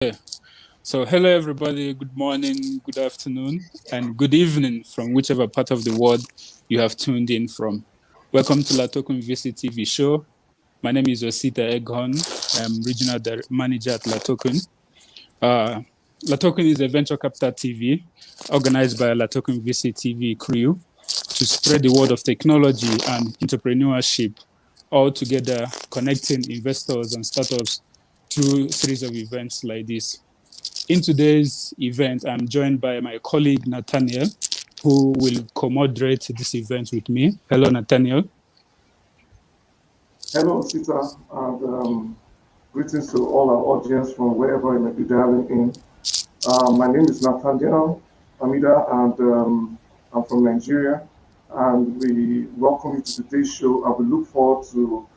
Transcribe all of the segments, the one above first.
Okay. So hello everybody, good morning, good afternoon, and good evening from whichever part of the world you have tuned in from. Welcome to Latokun VCTV show. My name is Osita Eghon. I'm regional manager at Latokun. Latokun is a venture capital TV organized by Latokun VCTV crew to spread the word of technology and entrepreneurship, all together connecting investors and startups through a series of events like this. In today's event, I'm joined by my colleague Nathaniel, who will co-moderate this event with me. Hello, Nathaniel. Hello, Sita, and greetings to all our audience from wherever you may be dialing in. My name is Nathaniel Amida, and I'm from Nigeria. And we welcome you to today's show. And we look forward to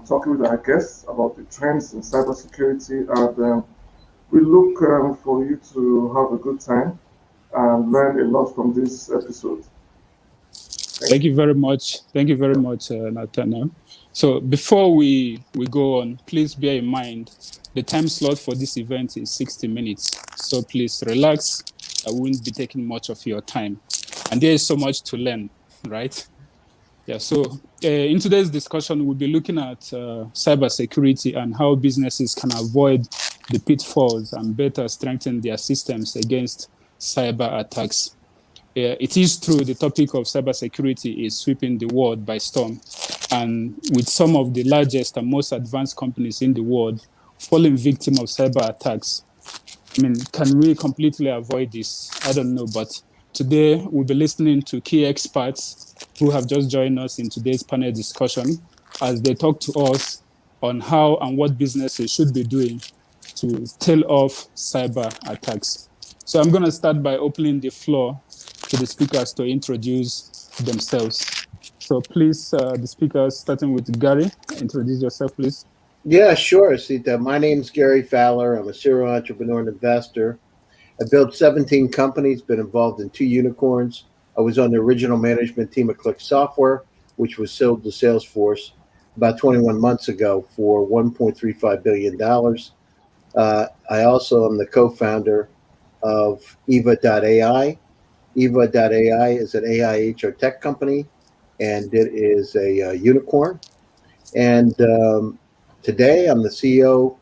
talking with our guests about the trends in cybersecurity. And we look for you to have a good time and learn a lot from this episode. Thank you very much. Thank you very much, Nathaniel. So before we go on, please bear in mind the time slot for this event is 60 minutes. So please relax. I won't be taking much of your time. And there is so much to learn, right? Yeah, so in today's discussion, we'll be looking at cybersecurity and how businesses can avoid the pitfalls and better strengthen their systems against cyber attacks. It is true the topic of cybersecurity is sweeping the world by storm, and with some of the largest and most advanced companies in the world falling victim of cyber attacks. I mean, can we completely avoid this? I don't know, but today we'll be listening to key experts who have just joined us in today's panel discussion as they talk to us on how and what businesses should be doing to tail off cyber attacks. So I'm going to start by opening the floor to the speakers to introduce themselves. So please, the speakers, starting with Gary, introduce yourself, please. Yeah, sure, Sita. My name's Gary Fowler. I'm a serial entrepreneur and investor. I built 17 companies, been involved in 2 unicorns. I was on the original management team of Click Software, which was sold to Salesforce about 21 months ago for $1.35 billion. I also am the co-founder of Yva.ai. Yva.ai is an AI HR tech company, and it is a unicorn. And today, I'm the CEO,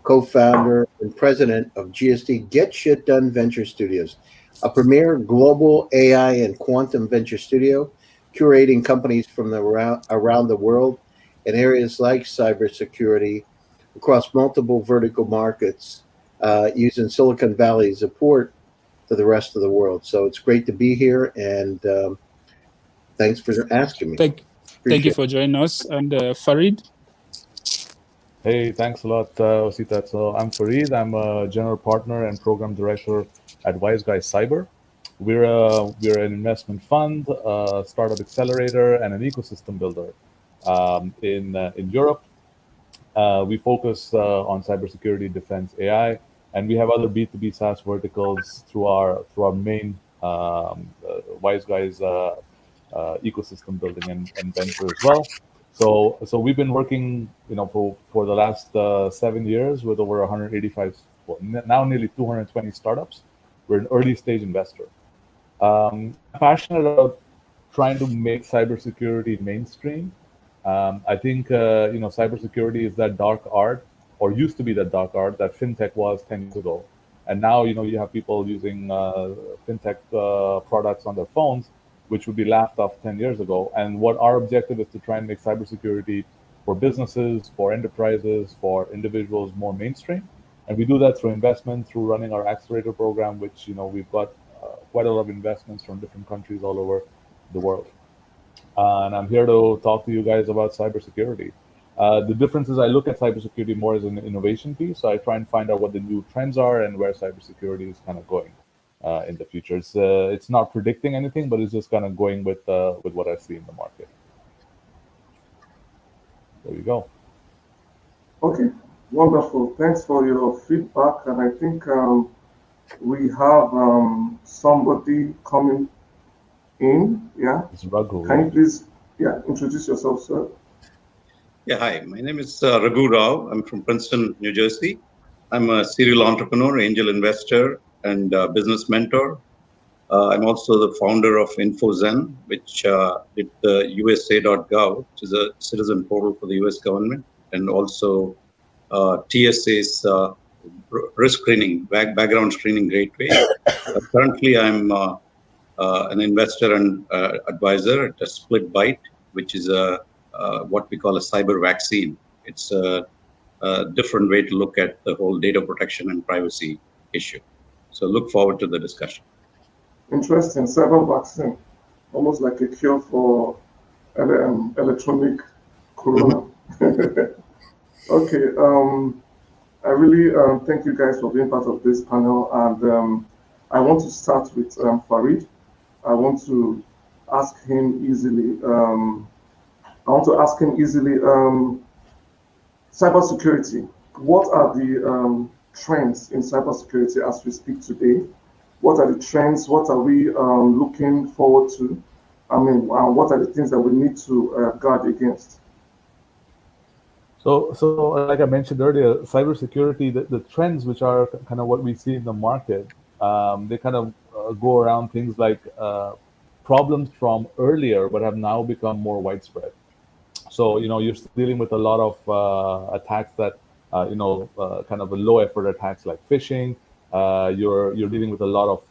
co-founder, and president of GSD Get Shit Done Venture Studios, a premier global AI and quantum venture studio, curating companies from around the world in areas like cybersecurity across multiple vertical markets, using Silicon Valley as a port to the rest of the world. So it's great to be here, and thanks for asking me. Thank you for joining us. And Farid? Hey, thanks a lot, Osita. So I'm Farid. I'm a general partner and program director at Wise Guys Cyber. We're an investment fund, a startup accelerator, and an ecosystem builder in Europe. We focus on cybersecurity, defense, AI, and we have other B2B SaaS verticals through our main Wise Guys ecosystem building and venture as well. So we've been working, for the last 7 years with over 185, now nearly 220 startups. We're an early stage investor. I'm passionate about trying to make cybersecurity mainstream. I think cybersecurity is that dark art, or used to be that dark art that fintech was 10 years ago, and now you have people using fintech products on their phones, which would be laughed off 10 years ago. And what our objective is to try and make cybersecurity for businesses, for enterprises, for individuals more mainstream. And we do that through investment, through running our accelerator program, which we've got quite a lot of investments from different countries all over the world. And I'm here to talk to you guys about cybersecurity. The difference is I look at cybersecurity more as an innovation piece. So I try and find out what the new trends are and where cybersecurity is kind of going in the future. It's not predicting anything, but it's just kind of going with what I see in the market. There you go. Okay, wonderful. Thanks for your feedback. And I think we have somebody coming in. Yeah. It's Raghu. Can you please introduce yourself, sir? Yeah, hi. My name is Raghu Rao. I'm from Princeton, New Jersey. I'm a serial entrepreneur, angel investor, and business mentor. I'm also the founder of InfoZen, which did the USA.gov, which is a citizen portal for the US government, and also TSA's risk screening, background screening gateway. Currently, I'm an investor and advisor at a Split Byte, which is what we call a cyber vaccine. It's a different way to look at the whole data protection and privacy issue. So look forward to the discussion. Interesting. Cyber vaccine, almost like a cure for electronic corona. Okay. I really thank you guys for being part of this panel, and I want to start with Farid. I want to ask him easily. Cybersecurity. What are the trends in cybersecurity as we speak today? What are the trends? What are we looking forward to? I mean, what are the things that we need to guard against? So like I mentioned earlier, cybersecurity, the trends which are kind of what we see in the market, they kind of go around things like problems from earlier, but have now become more widespread. So, you're still dealing with a lot of attacks that, kind of a low effort attacks like phishing. You're dealing with a lot of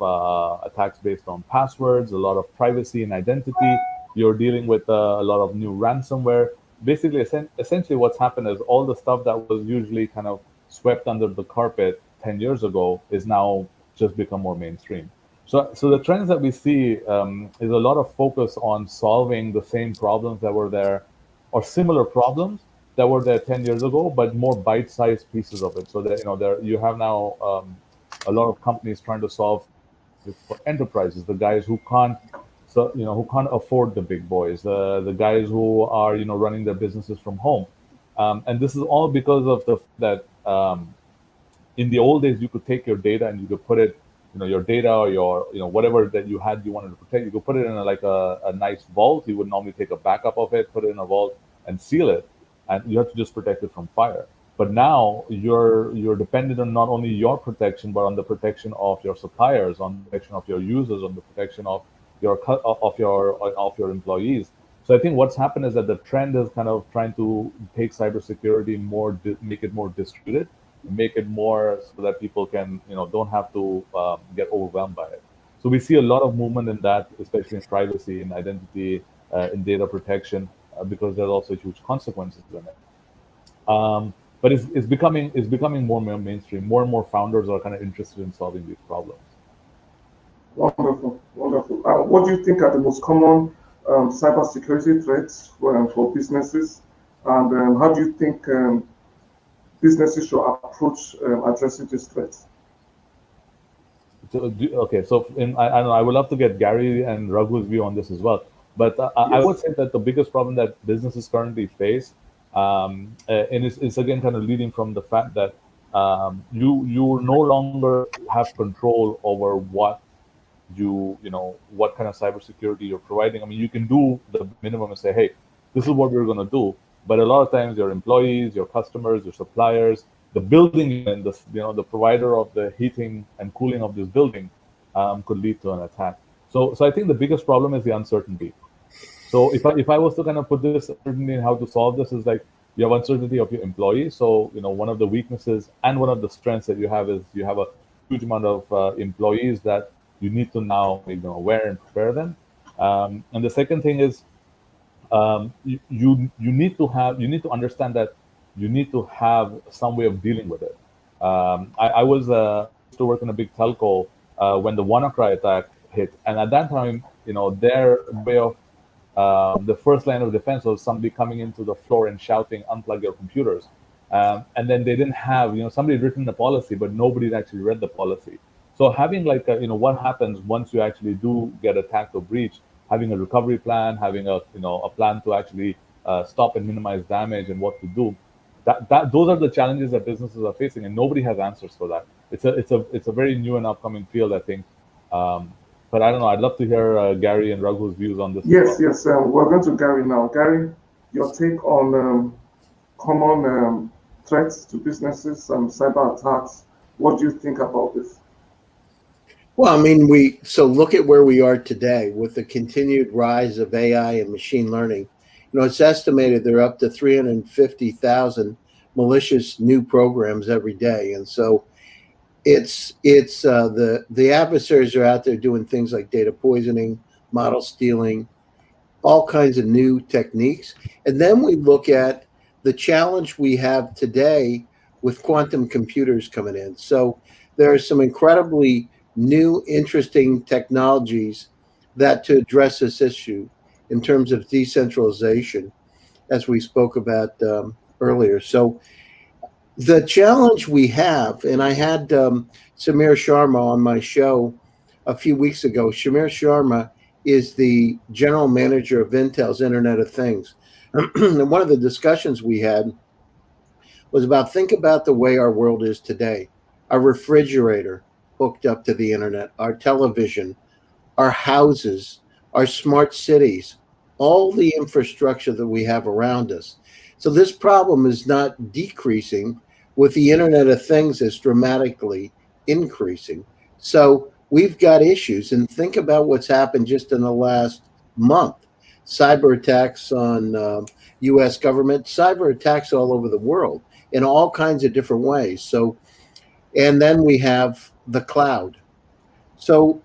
attacks based on passwords, a lot of privacy and identity. You're dealing with a lot of new ransomware. Basically, essentially what's happened is all the stuff that was usually kind of swept under the carpet 10 years ago is now just become more mainstream. So the trends that we see is a lot of focus on solving the same problems that were there or similar problems that were there 10 years ago, but more bite-sized pieces of it. So that, you have now a lot of companies trying to solve this for enterprises, the guys who can't, who can't afford the big boys, the guys who are, running their businesses from home. And this is all because of that in the old days, you could take your data and you could put it, your data or your, whatever that you wanted to protect, you could put it in a nice vault. You would normally take a backup of it, put it in a vault and seal it. And you have to just protect it from fire. But now you're dependent on not only your protection, but on the protection of your suppliers, on the protection of your users, on the protection of your employees. So I think what's happened is that the trend is kind of trying to take cybersecurity make it more distributed, make it more so that people can, don't have to get overwhelmed by it. So we see a lot of movement in that, especially in privacy, in identity, in data protection, because there's also huge consequences in it. But it's becoming more and more mainstream. More and more founders are kind of interested in solving these problems. Wonderful, wonderful. What do you think are the most common cybersecurity threats for businesses, and how do you think businesses should approach addressing these threats? So I don't know. I would love to get Gary and Raghu's view on this as well. But I would say that the biggest problem that businesses currently face, and it's again kind of leading from the fact that you no longer have control over what what kind of cybersecurity you're providing. I mean, you can do the minimum and say, hey, this is what we're going to do. But a lot of times your employees, your customers, your suppliers, the building and the provider of the heating and cooling of this building could lead to an attack. So I think the biggest problem is the uncertainty. So if I was to kind of put this uncertainty in how to solve this is like you have uncertainty of your employees. So one of the weaknesses and one of the strengths that you have is you have a huge amount of employees that you need to now aware and prepare them. And the second thing is you need to understand that you need to have some way of dealing with it. I was used to work in a big telco when the WannaCry attack hit, and at that time, their way of the first line of defense was somebody coming into the floor and shouting, "Unplug your computers," and then they didn't have somebody had written the policy, but nobody had actually read the policy. So having like what happens once you actually do get attacked or breached, having a recovery plan, having a plan to actually stop and minimize damage and what to do. Those are the challenges that businesses are facing, and nobody has answers for that. It's a very new and upcoming field, I think. But I don't know. I'd love to hear Gary and Raghu's views on this. Yes, we're going to Gary now. Gary, your take on common threats to businesses, cyber attacks. What do you think about this? Well, I mean, so look at where we are today with the continued rise of AI and machine learning. You know, it's estimated there are up to 350,000 malicious new programs every day, and so the adversaries are out there doing things like data poisoning, model stealing, all kinds of new techniques. And then we look at the challenge we have today with quantum computers coming in. So there are some incredibly new, interesting technologies that to address this issue in terms of decentralization, as we spoke about earlier. So the challenge we have, and I had Samir Sharma on my show a few weeks ago. Samir Sharma is the general manager of Intel's Internet of Things. And one of the discussions we had was think about the way our world is today. Our refrigerator hooked up to the internet, our television, our houses, our smart cities, all the infrastructure that we have around us. So this problem is not decreasing with the Internet of Things is dramatically increasing. So we've got issues, and think about what's happened just in the last month. Cyber attacks on U.S. government, cyber attacks all over the world in all kinds of different ways. So, and then we have the cloud. So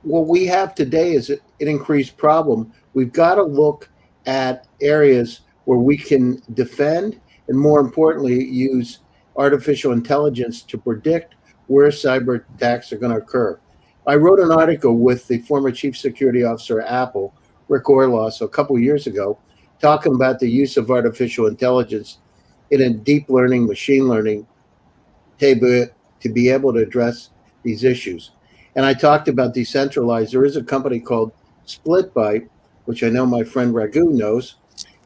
what we have today is an increased problem. We've got to look at areas where we can defend and, more importantly, use artificial intelligence to predict where cyber attacks are going to occur. I wrote an article with the former chief security officer at Apple, Rick Orloff, a couple of years ago, talking about the use of artificial intelligence in a deep learning, machine learning to be able to address these issues. And I talked about decentralized. There is a company called SplitByte, which I know my friend Raghu knows,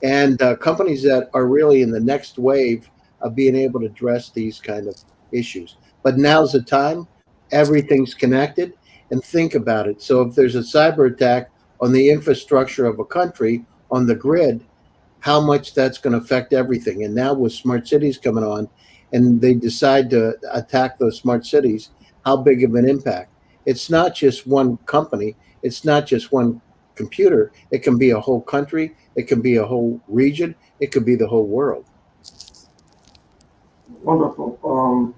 and companies that are really in the next wave of being able to address these kind of issues. But now's the time. Everything's connected, and think about it. So if there's a cyber attack on the infrastructure of a country, on the grid, how much that's going to affect everything. And now with smart cities coming on, and they decide to attack those smart cities, how big of an impact? It's not just one company. It's not just one computer. It can be a whole country. It can be a whole region. It could be the whole world. Wonderful.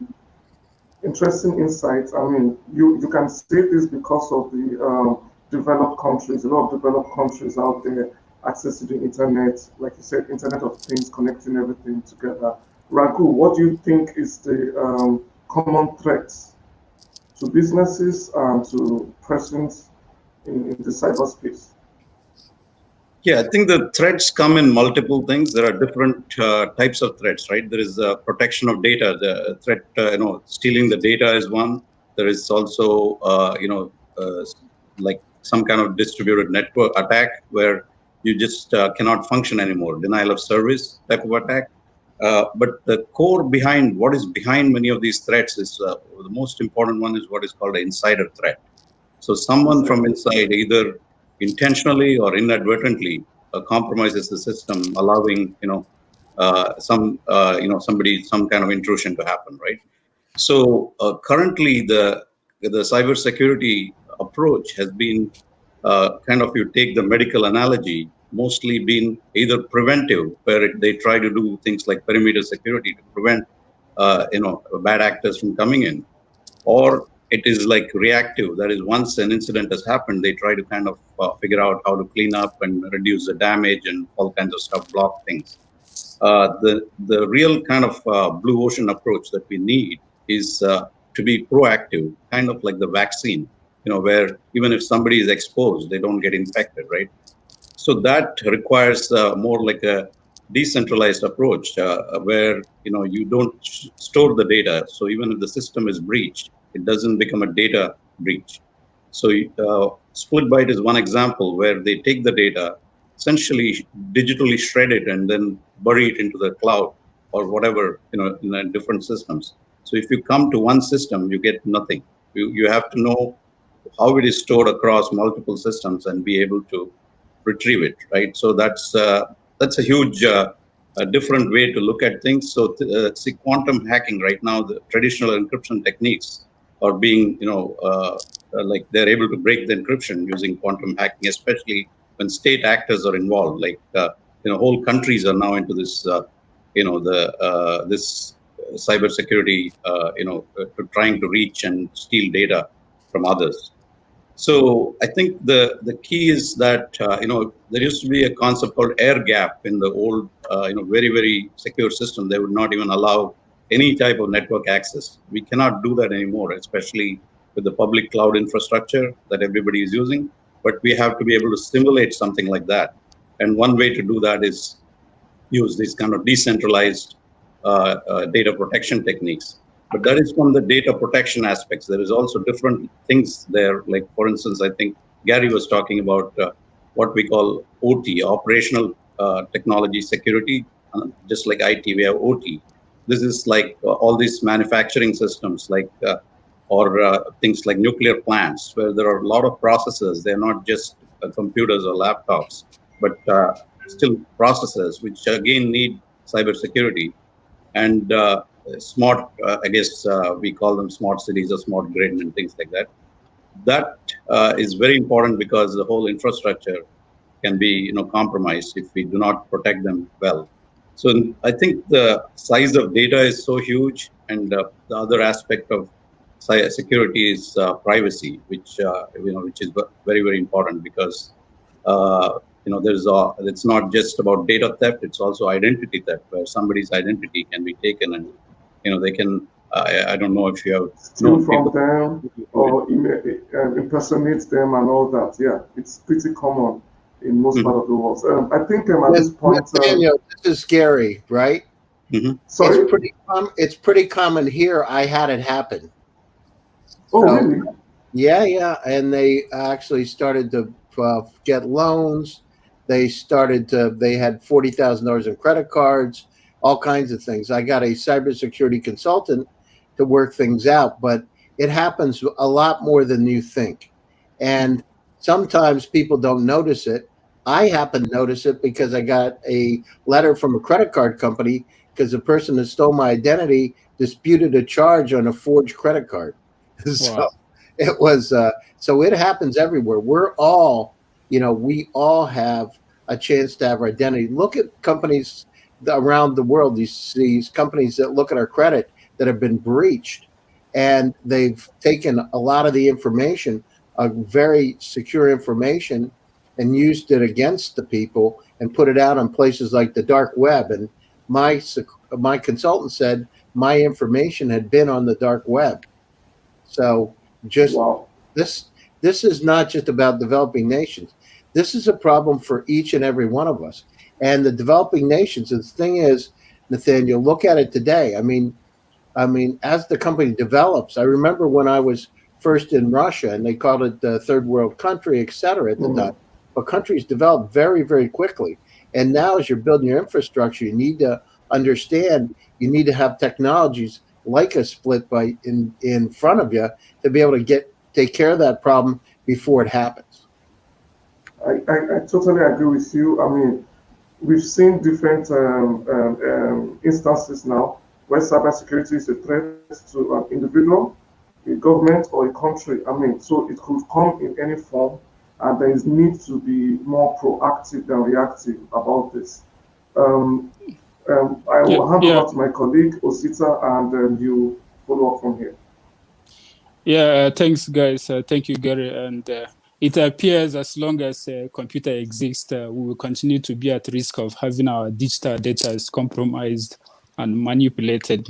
Interesting insights. I mean, you can say this because of the developed countries, a lot of developed countries out there access to the internet, like you said, Internet of Things, connecting everything together. Raghu, what do you think is the common threats to businesses and to persons in the cyberspace? Yeah, I think the threats come in multiple things. There are different types of threats, right? There is protection of data. The threat, stealing the data is one. There is also, like some kind of distributed network attack where you just cannot function anymore. Denial of service type of attack. But the core behind what is behind many of these threats is the most important one is what is called an insider threat. So someone from inside either intentionally or inadvertently compromises the system, allowing somebody some kind of intrusion to happen, right? So currently the cybersecurity approach has been you take the medical analogy, mostly been either preventive, where they try to do things like perimeter security to prevent bad actors from coming in, or it is like reactive. That is, once an incident has happened, they try to kind of figure out how to clean up and reduce the damage and all kinds of stuff, block things. The real kind of blue ocean approach that we need is to be proactive, kind of like the vaccine, where even if somebody is exposed, they don't get infected, right? So that requires more like a decentralized approach where you don't store the data. So even if the system is breached, it doesn't become a data breach. So SplitByte is one example where they take the data, essentially digitally shred it, and then bury it into the cloud or whatever, in different systems. So if you come to one system, you get nothing. You have to know how it is stored across multiple systems and be able to retrieve it, right? So that's a huge a different way to look at things. So see, quantum hacking right now, the traditional encryption techniques are being, like they're able to break the encryption using quantum hacking, especially when state actors are involved. Like whole countries are now into this, this cybersecurity, trying to reach and steal data from others. So I think the key is that there used to be a concept called air gap in the old very, very secure system. They would not even allow any type of network access. We cannot do that anymore, especially with the public cloud infrastructure that everybody is using. But we have to be able to simulate something like that. And one way to do that is use these kind of decentralized data protection techniques. But that is from the data protection aspects. There is also different things there. Like, for instance, I think Gary was talking about what we call OT, operational technology security, just like IT, we have OT. This is like all these manufacturing systems, like or things like nuclear plants, where there are a lot of processors. They're not just computers or laptops, but still processors, which again need cybersecurity. And smart, I guess we call them smart cities or smart grid and things like that. That is very important because the whole infrastructure can be compromised if we do not protect them well. So I think the size of data is so huge, and the other aspect of security is privacy, which which is very, very important, because it's not just about data theft; it's also identity theft, where somebody's identity can be taken, and they can. I don't know if you have steal from them or impersonate them and all that. Yeah, it's pretty common in most part of the world. I think at this point, Daniel, this is scary, right? Sorry, it's pretty common here. I had it happen. Oh, really? Yeah, and they actually started to get loans. They had $40,000 in credit cards, all kinds of things. I got a cybersecurity consultant to work things out, but it happens a lot more than you think. And sometimes people don't notice it. I happen to notice it because I got a letter from a credit card company because the person that stole my identity disputed a charge on a forged credit card. So Wow. it was so it happens everywhere. We're all, we all have a chance to have our identity. Look at companies around the world, these companies that look at our credit that have been breached, and they've taken a lot of the information, very secure information, and used it against the people and put it out on places like the dark web. And my consultant said my information had been on the dark web. So this is not just about developing nations. This is a problem for each and every one of us. And the developing nations, the thing is, Nathaniel, look at it today. I mean, as the company develops, I remember when I was first in Russia and they called it the third world country, et cetera, at the time. But countries develop very, very quickly. And now as you're building your infrastructure, you need to understand, you need to have technologies like a split by in front of you to be able to take care of that problem before it happens. I totally agree with you. I mean, we've seen different instances now where cybersecurity is a threat to an individual, a government, or a country. I mean, so it could come in any form, and there is need to be more proactive than reactive about this. I will hand over to my colleague Osita, and you follow up from here. Yeah, thanks, guys. Thank you, Gary. And it appears as long as a computer exists, we will continue to be at risk of having our digital data compromised and manipulated.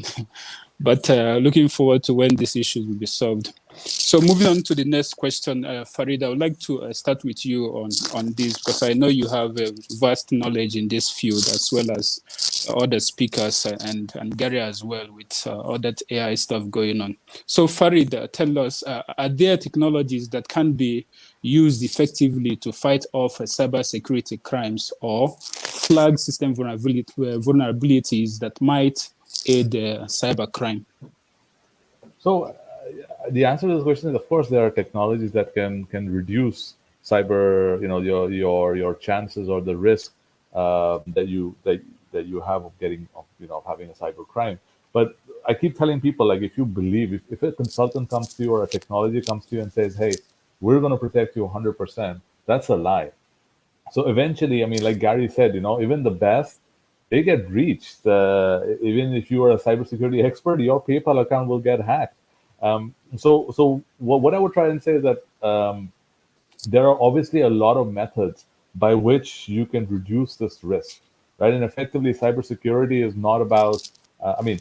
But looking forward to when these issues will be solved. So moving on to the next question, Farid, I would like to start with you on this, because I know you have a vast knowledge in this field, as well as other speakers and Gary as well, with all that AI stuff going on. So Farid, tell us, are there technologies that can be used effectively to fight off cybersecurity crimes or flag system vulnerabilities that might aid cybercrime? So the answer to this question is, of course, there are technologies that can reduce cyber, your chances or the risk that that you have of of having a cyber crime. But I keep telling people, like, if you believe, if a consultant comes to you or a technology comes to you and says, hey, we're going to protect you 100%, that's a lie. So eventually, I mean, like Gary said, even the best, they get breached. Even if you are a cybersecurity expert, your PayPal account will get hacked. So what I would try and say is that there are obviously a lot of methods by which you can reduce this risk, right? And effectively, cybersecurity is not about. I mean,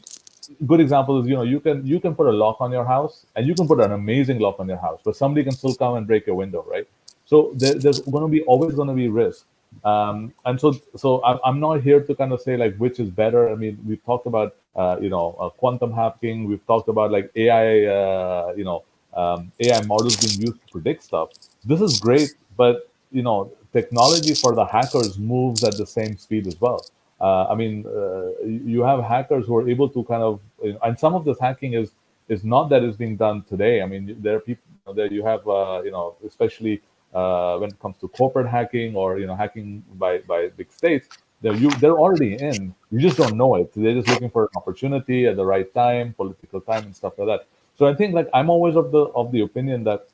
good example is you can put a lock on your house, and you can put an amazing lock on your house, but somebody can still come and break your window, right? So there's going to be always going to be risk. And so I'm not here to kind of say like which is better. I mean, we've talked about quantum hacking. We've talked about like AI, AI models being used to predict stuff. This is great, but technology for the hackers moves at the same speed as well. I mean, you have hackers who are able to kind of, and some of this hacking is not that it's being done today. I mean, there are people there. You have, especially when it comes to corporate hacking or hacking by big states. They're already in. You just don't know it. They're just looking for an opportunity at the right time, political time, and stuff like that. So I think like I'm always of the opinion that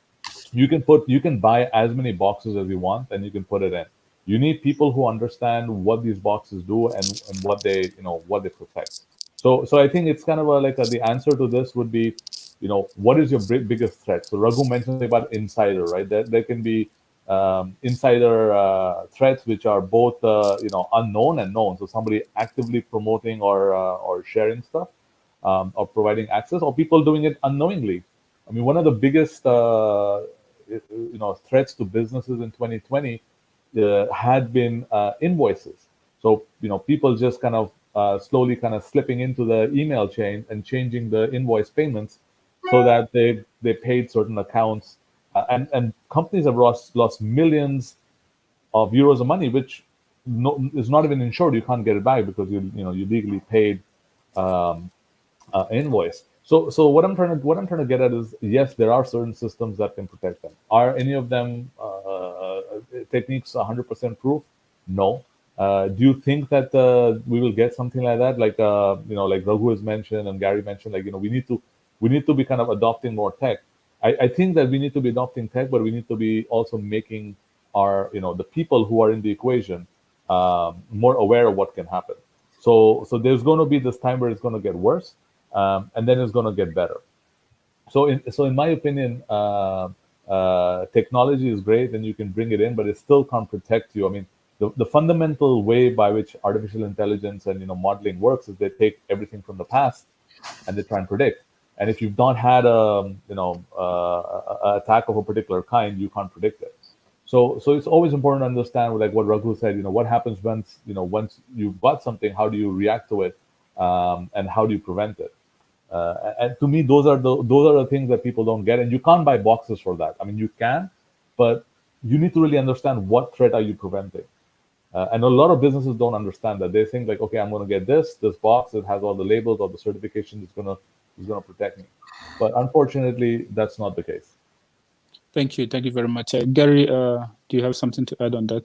you can buy as many boxes as you want and you can put it in. You need people who understand what these boxes do and what they protect. So I think it's kind of the answer to this would be, what is your biggest threat? So Raghu mentioned about insider, right? There can be insider threats which are both unknown and known. So somebody actively promoting or sharing stuff, or providing access, or people doing it unknowingly. I mean, one of the biggest threats to businesses in 2020 had been invoices. So people just kind of slowly kind of slipping into the email chain and changing the invoice payments so that they paid certain accounts, and companies have lost millions of euros of money, which is not even insured. You can't get it back because you legally paid invoice. So what I'm trying to get at is, yes, there are certain systems that can protect them. Are any of them techniques 100% proof? No. Do you think that we will get something like that? Like like Raghu has mentioned and Gary mentioned, like we need to be kind of adopting more tech. I think that we need to be adopting tech, but we need to be also making our the people who are in the equation more aware of what can happen. So there's going to be this time where it's going to get worse, and then it's going to get better. So in my opinion, technology is great and you can bring it in, but it still can't protect you. I mean, the fundamental way by which artificial intelligence and modeling works is they take everything from the past and they try and predict. And if you've not had a attack of a particular kind, you can't predict it. So it's always important to understand, like what Raghu said, what happens once you've got something, how do you react to it, and how do you prevent it? And to me, those are the things that people don't get, and you can't buy boxes for that. I mean, you can, but you need to really understand what threat are you preventing. And a lot of businesses don't understand that. They think like, okay, I'm going to get this box that has all the labels or the certification is going to protect me. But unfortunately, that's not the case. Thank you very much, Gary. Do you have something to add on that?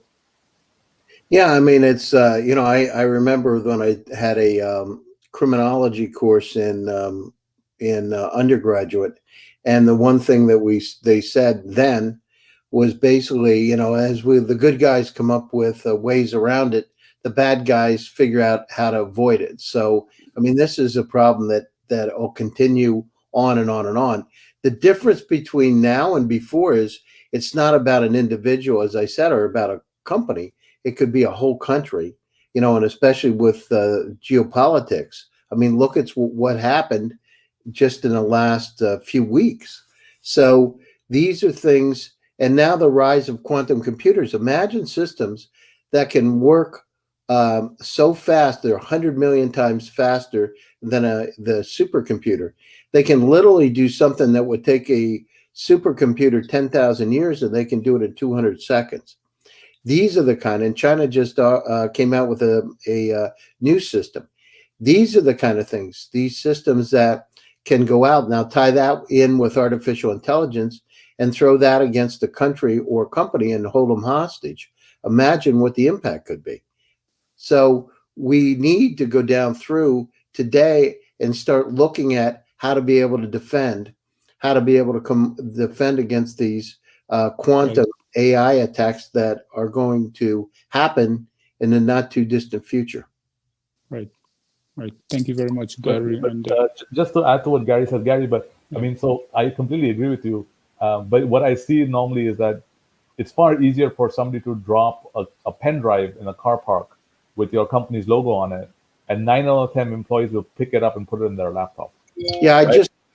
Yeah, I mean, it's I remember when I had a criminology course in undergraduate, and the one thing that they said then was basically, as the good guys come up with ways around it, the bad guys figure out how to avoid it. So, I mean, this is a problem that will continue on and on and on. The difference between now and before is it's not about an individual, as I said, or about a company. It could be a whole country, and especially with geopolitics. I mean, look at what happened just in the last few weeks. So these are things, and now the rise of quantum computers. Imagine systems that can work so fast, they're 100 million times faster than the supercomputer. They can literally do something that would take a supercomputer 10,000 years, and they can do it in 200 seconds. These are the kind, and China just came out with a new system. These are the kind of things, these systems that can go out. Now tie that in with artificial intelligence and throw that against a country or company and hold them hostage. Imagine what the impact could be. So we need to go down through today and start looking at how to be able to defend, how to be able to defend against these quantum AI attacks that are going to happen in the not too distant future. Right. Thank you very much, Gary. Just to add to what Gary said, Gary, I mean, so I completely agree with you. But what I see normally is that it's far easier for somebody to drop a pen drive in a car park with your company's logo on it, and 9 out of 10 employees will pick it up and put it in their laptop. Yeah,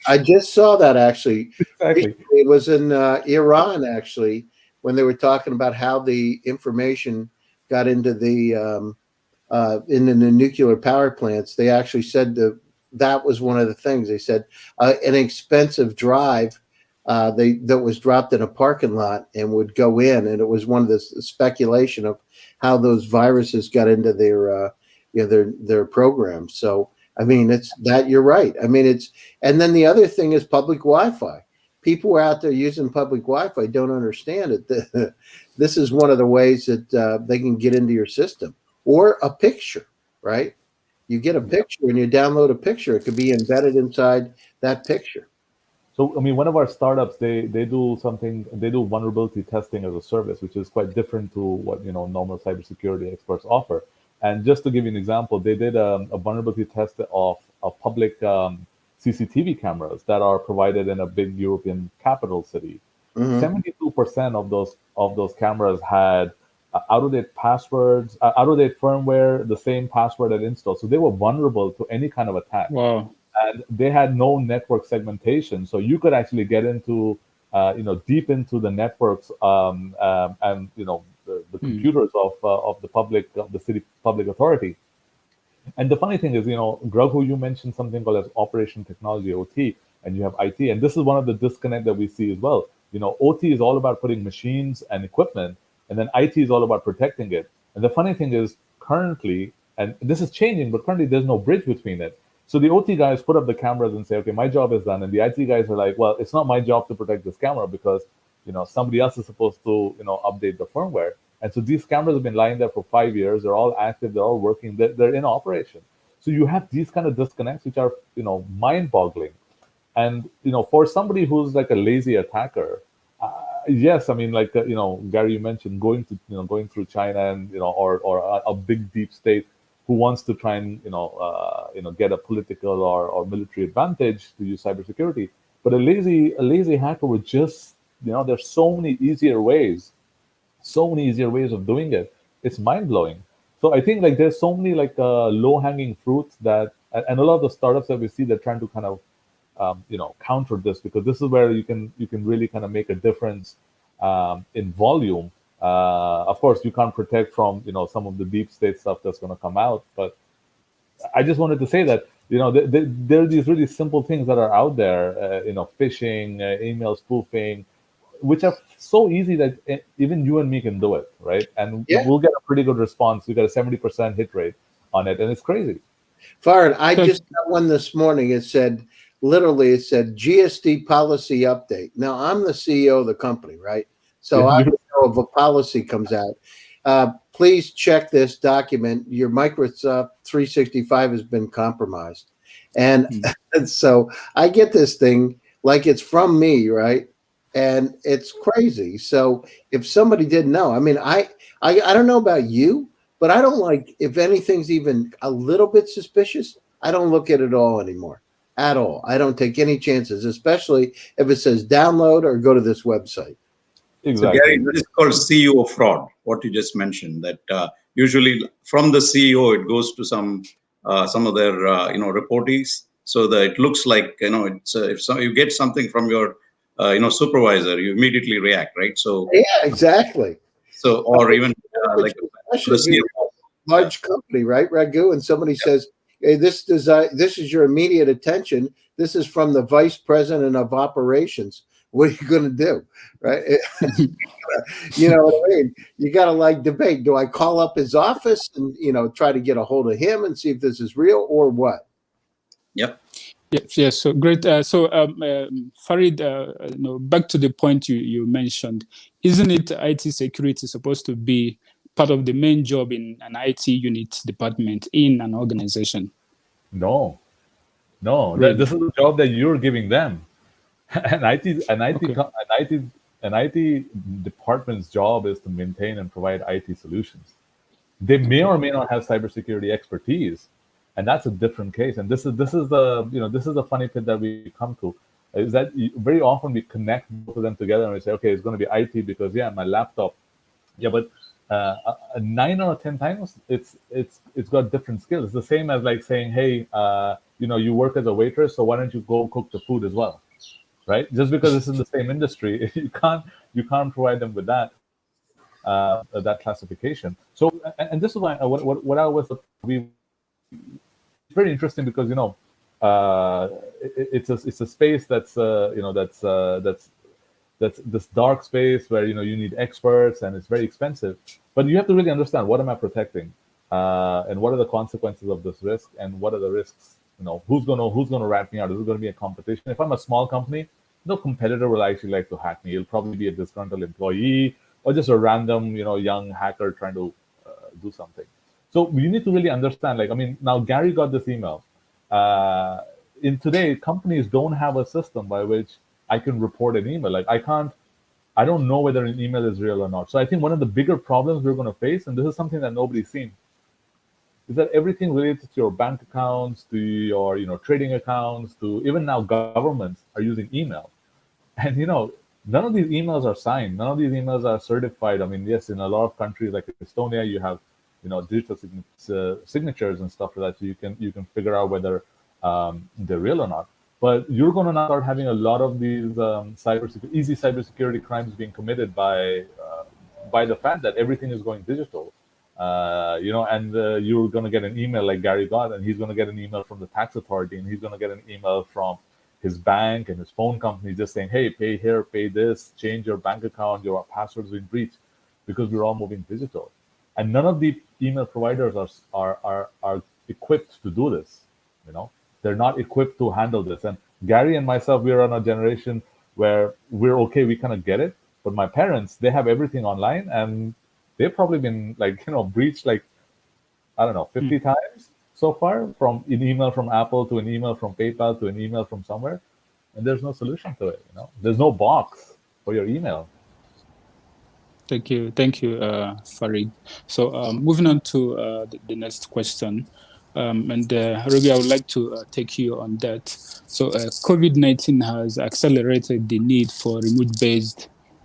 I just saw that actually. Exactly. It was in Iran actually, when they were talking about how the information got into the nuclear power plants. They actually said that was one of the things. They said an expensive drive that was dropped in a parking lot and would go in, and it was one of the speculation of how those viruses got into their programs. So I mean, it's that you're right. I mean, and then the other thing is public Wi-Fi. People who are out there using public Wi-Fi don't understand it. This is one of the ways that they can get into your system, or a picture, right? You get a picture and you download a picture. It could be embedded inside that picture. So, I mean, one of our startups, they do vulnerability testing as a service, which is quite different to what, normal cybersecurity experts offer. And just to give you an example, they did a vulnerability test of public CCTV cameras that are provided in a big European capital city. 72% of those cameras had out-of-date passwords, out-of-date firmware, the same password at install. So they were vulnerable to any kind of attack. Wow. And they had no network segmentation. So you could actually get into, deep into the networks and, the computers of the city public authority. And the funny thing is, Grughu, you mentioned something called as operation technology, OT, and you have IT. And this is one of the disconnect that we see as well. OT is all about putting machines and equipment, and then IT is all about protecting it. And the funny thing is, currently, and this is changing, but currently there's no bridge between it. So the OT guys put up the cameras and say, okay, my job is done. And the IT guys are like, well, it's not my job to protect this camera because, somebody else is supposed to, update the firmware. And so these cameras have been lying there for 5 years. They're all active. They're all working. They're in operation. So you have these kind of disconnects, which are, mind-boggling. And, for somebody who's like a lazy attacker, yes, I mean, like, Gary, you mentioned going through China and, or a big deep state who wants to try and, get a political or military advantage to use cybersecurity. But a lazy hacker would just, there's so many easier ways of doing it. It's mind-blowing. So I think like there's so many like low-hanging fruits that, and a lot of the startups that we see, they're trying to kind of, counter this, because this is where you can really kind of make a difference in volume. Of course, you can't protect from, some of the deep state stuff that's going to come out. But I just wanted to say that, there are these really simple things that are out there, phishing, email spoofing, which are so easy that even you and me can do it, right? And we'll get a pretty good response. We got a 70% hit rate on it, and it's crazy. Farhan, I just got one this morning. It said GSD policy update. Now, I'm the CEO of the company, right? So I know if a policy comes out, please check this document. Your Microsoft 365 has been compromised. And so I get this thing like it's from me, right? And it's crazy. So if somebody didn't know, I mean, I don't know about you, but I don't like, if anything's even a little bit suspicious, I don't look at it all anymore. At all. I don't take any chances, especially if it says download or go to this website. Exactly. So Gary, this is called CEO fraud, what you just mentioned, that usually from the CEO, it goes to some of their, reportees, so that it looks like, it's if you get something from your, supervisor, you immediately react, right? So yeah, exactly. So, or even like a large company, right, Raghu? And somebody says, hey, this is your immediate attention. This is from the vice president of operations. What are you going to do, right? You know what I mean? You got to like debate. Do I call up his office and try to get a hold of him and see if this is real or what? Yep. Yes. So great. Farid, back to the point you mentioned. Isn't it IT security supposed to be part of the main job in an IT unit department in an organization? No, no. Really? This is the job that you're giving them. Okay. An IT department's job is to maintain and provide IT solutions. They may or may not have cybersecurity expertise, and that's a different case. And this is the funny pit that we come to, is that very often we connect both of them together and we say, okay, it's going to be IT because my laptop, but 9 or 10 times it's got different skills. It's the same as like saying, hey, you work as a waitress, so why don't you go cook the food as well, right? Just because it's in the same industry, you can't provide them with that classification. So, and this is why what I was very interesting, because it's a space that's this dark space where you need experts and it's very expensive. But you have to really understand, what am I protecting, and what are the consequences of this risk, and what are the risks? Who's gonna rat me out? Is it going to be a competition? If I'm a small company, no competitor will actually like to hack me. It'll probably be a disgruntled employee or just a random young hacker trying to do something. So you need to really understand. Now Gary got this email. In today, companies don't have a system by which I can report an email. I don't know whether an email is real or not. So I think one of the bigger problems we're going to face, and this is something that nobody's seen, is that everything related to your bank accounts, to your trading accounts, to even now governments are using email. And none of these emails are signed. None of these emails are certified. Yes, in a lot of countries like Estonia, you have digital signatures and stuff like that, so you can figure out whether they're real or not. But you're going to now start having a lot of these easy cybersecurity crimes being committed by the fact that everything is going digital. And you're going to get an email like Gary got, and he's going to get an email from the tax authority, and he's going to get an email from his bank and his phone company just saying, hey, pay here, pay this, change your bank account, your password's been breached, because we're all moving digital. And none of the email providers are equipped to do this. They're not equipped to handle this. And Gary and myself, we're on a generation where we're okay, we kind of get it. But my parents, they have everything online, and they've probably been breached 50 times so far, from an email from Apple to an email from PayPal to an email from somewhere, and there's no solution to it. There's no box for your email. Thank you, Farid. So moving on to the next question, and Ruby, I would like to take you on that. So COVID-19 has accelerated the need for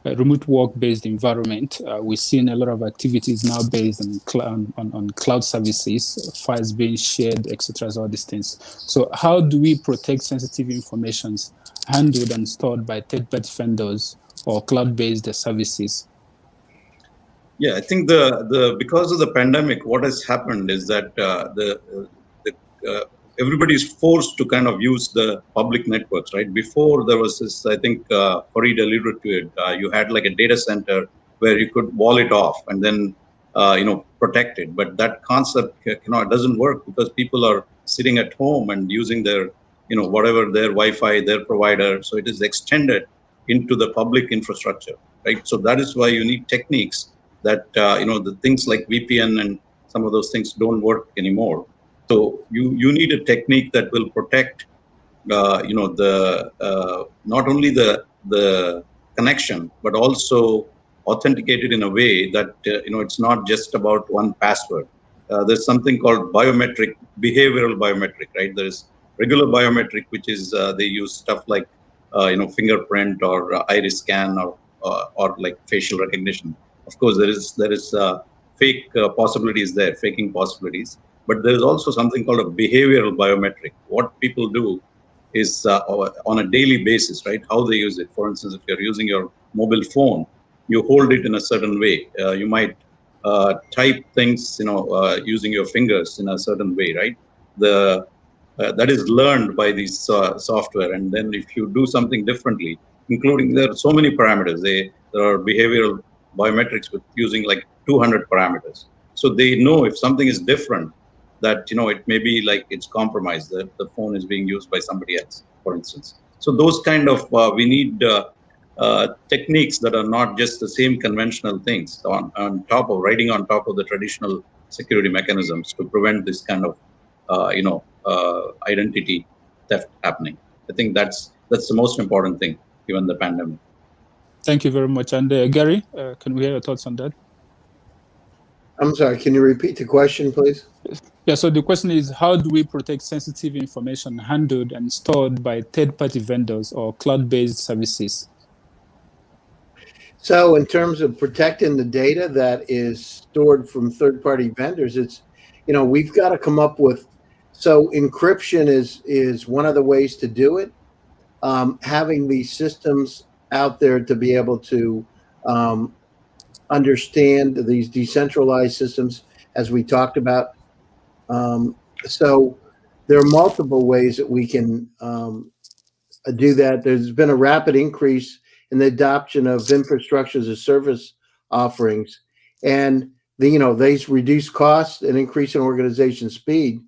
remote work-based environment. We've seen a lot of activities now based on cloud services, files being shared, etc. All these things. So how do we protect sensitive information handled and stored by third-party vendors or cloud-based services? Yeah, I think because of the pandemic, what has happened is that everybody is forced to kind of use the public networks, right? Before there was this, I think Farid alluded to it. You had like a data center where you could wall it off and then protect it. But that concept doesn't work, because people are sitting at home and using their whatever their Wi-Fi, their provider. So it is extended into the public infrastructure, right? So that is why you need techniques that the things like VPN and some of those things don't work anymore. So you need a technique that will protect not only the connection, but also authenticate it in a way that it's not just about one password. There's something called behavioral biometric, right? There's regular biometric, which is they use stuff like fingerprint or iris scan or like facial recognition. Of course, there is fake possibilities there, faking possibilities. But there is also something called a behavioral biometric. What people do is on a daily basis, right? How they use it. For instance, if you're using your mobile phone, you hold it in a certain way. You might type things, using your fingers in a certain way, right? That is learned by this software. And then if you do something differently, including there are so many parameters. There are behavioral biometrics with using like 200 parameters. So they know if something is different, that it may be like it's compromised, that the phone is being used by somebody else, for instance. So those kind of we need techniques that are not just the same conventional things on top of riding on top of the traditional security mechanisms to prevent this kind of identity theft happening. I think that's the most important thing given the pandemic. Thank you very much. And Gary, can we hear your thoughts on that? I'm sorry, can you repeat the question, please? Yeah, so the question is, how do we protect sensitive information handled and stored by third-party vendors or cloud-based services? So in terms of protecting the data that is stored from third-party vendors, it's, we've got to come up with, so encryption is one of the ways to do it. Having these systems out there to be able to understand these decentralized systems, as we talked about. So there are multiple ways that we can do that. There's been a rapid increase in the adoption of infrastructure as a service offerings, and these reduce costs and increase in organization speed.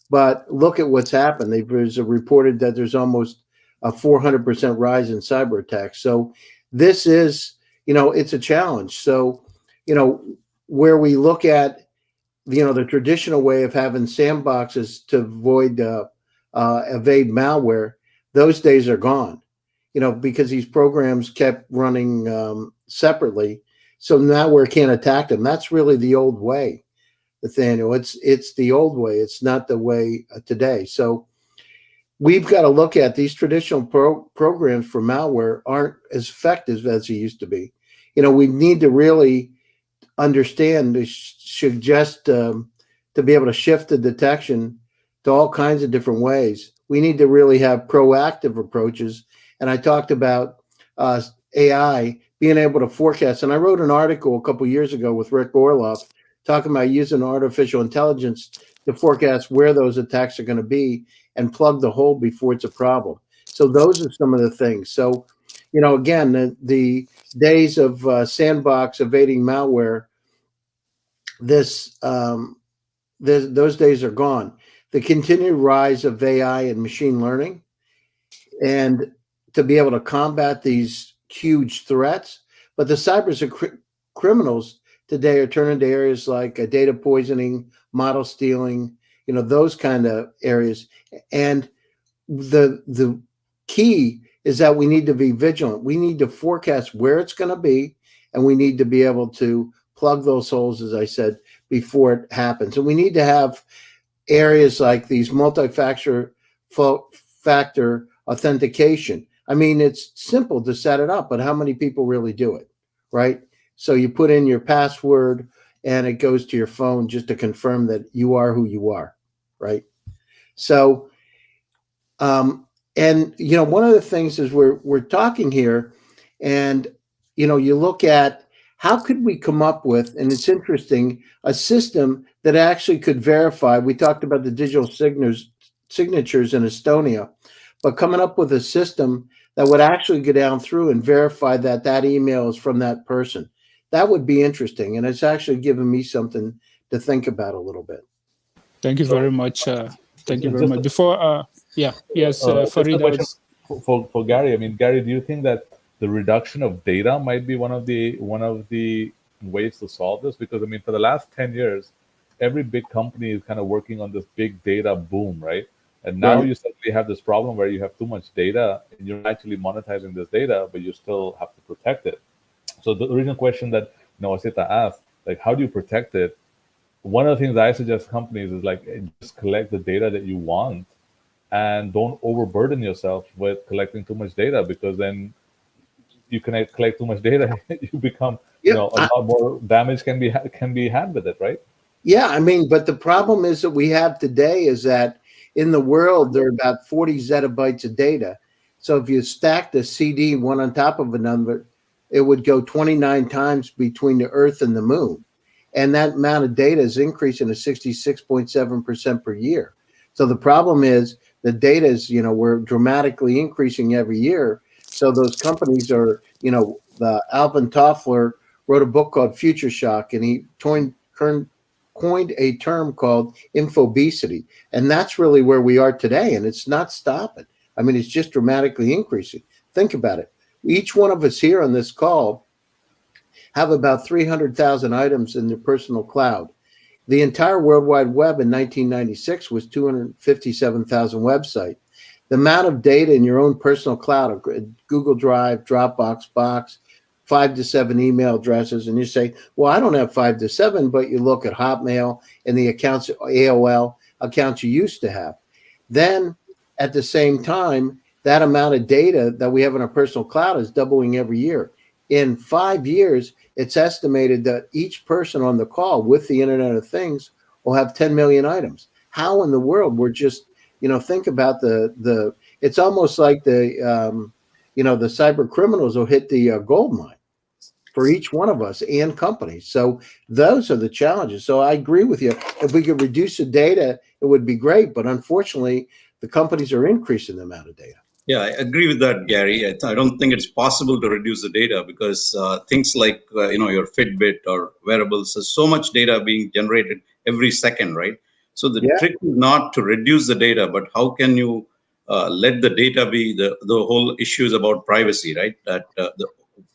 But look at what's happened. There's reported that there's almost a 400% rise in cyber attacks. So this is, it's a challenge. So, where we look at, the traditional way of having sandboxes to evade malware, those days are gone, because these programs kept running separately. So malware can't attack them. That's really the old way, Nathaniel. It's the old way. It's not the way today. So we've got to look at these traditional programs for malware aren't as effective as they used to be. We need to really understand, suggest to be able to shift the detection to all kinds of different ways. We need to really have proactive approaches. And I talked about AI being able to forecast. And I wrote an article a couple years ago with Rick Orloff talking about using artificial intelligence to forecast where those attacks are going to be and plug the hole before it's a problem. So those are some of the things. So, again, the days of sandbox evading malware, those days are gone. The continued rise of AI and machine learning, and to be able to combat these huge threats. But the cyber criminals today are turning to areas like data poisoning, model stealing, those kind of areas. And the key is that we need to be vigilant. We need to forecast where it's going to be, and we need to be able to plug those holes, as I said, before it happens. And we need to have areas like these multi-factor authentication. I mean, it's simple to set it up, but how many people really do it, right? So you put in your password and it goes to your phone just to confirm that you are who you are, right? So, and one of the things is we're talking here, and you look at how could we come up with, and it's interesting, a system that actually could verify. We talked about the digital signatures in Estonia, but coming up with a system that would actually go down through and verify that email is from that person. That would be interesting, and it's actually given me something to think about a little bit. Thank you very much. Thank you very much. Before, Farid, for Gary. I mean, Gary, do you think that the reduction of data might be one of the ways to solve this? Because I mean, for the last 10 years, every big company is kind of working on this big data boom, right? And now you suddenly have this problem where you have too much data and you're actually monetizing this data, but you still have to protect it. So the original question that Wasita asked, like, how do you protect it? One of the things I suggest companies is like, just collect the data that you want and don't overburden yourself with collecting too much data, because then you can collect too much data, you become, a lot more damage can be had with it, right? Yeah, I mean, but the problem is that we have today is that in the world, there are about 40 zettabytes of data. So if you stack the CD one on top of another, it would go 29 times between the Earth and the Moon. And that amount of data is increasing to 66.7% per year. So the problem is the data is, we're dramatically increasing every year. So those companies are, the Alvin Toffler wrote a book called Future Shock, and he coined a term called infobesity. And that's really where we are today. And it's not stopping. I mean, it's just dramatically increasing. Think about it. Each one of us here on this call have about 300,000 items in their personal cloud. The entire World Wide Web in 1996 was 257,000 websites. The amount of data in your own personal cloud, Google Drive, Dropbox, Box, 5 to 7 email addresses, and you say, well, I don't have 5 to 7, but you look at Hotmail and the accounts, AOL accounts you used to have. Then at the same time, that amount of data that we have in our personal cloud is doubling every year. In 5 years, it's estimated that each person on the call with the Internet of Things will have 10 million items. How in the world? We're just, think about it's almost like the cyber criminals will hit the gold mine for each one of us and companies. So those are the challenges. So I agree with you. If we could reduce the data, it would be great. But unfortunately, the companies are increasing the amount of data. Yeah, I agree with that, Gary. I don't think it's possible to reduce the data because things like, your Fitbit or wearables, there's so much data being generated every second, right? So the trick is not to reduce the data, but how can you let the data be, the whole issue is about privacy, right? That the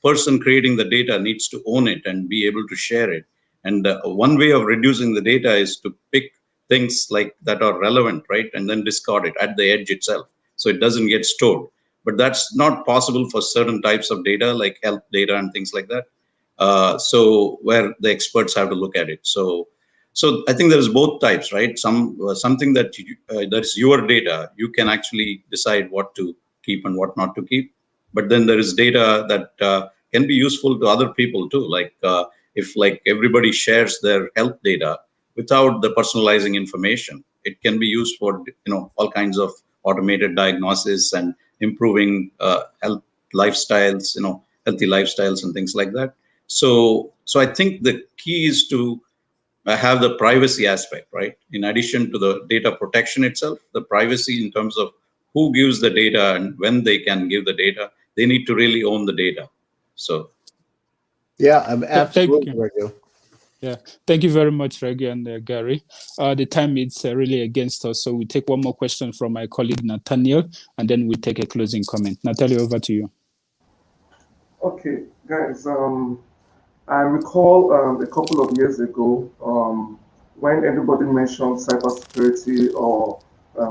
person creating the data needs to own it and be able to share it. And one way of reducing the data is to pick things like that are relevant, right? And then discard it at the edge itself, so it doesn't get stored. But that's not possible for certain types of data, like health data and things like that. So where the experts have to look at it. So I think there's both types, right? Something that that's your data, you can actually decide what to keep and what not to keep. But then there is data that can be useful to other people too. Like if everybody shares their health data without the personalizing information, it can be used for all kinds of automated diagnosis and improving health lifestyles, healthy lifestyles and things like that. So I think the key is to have the privacy aspect, right? In addition to the data protection itself, the privacy in terms of who gives the data and when they can give the data, they need to really own the data. So. Yeah, I'm absolutely right. Yeah, thank you very much, Reggie and Gary. The time is really against us, so we take one more question from my colleague Nathaniel, and then we take a closing comment. Natalia, over to you. Okay, guys. I recall a couple of years ago when everybody mentioned cybersecurity or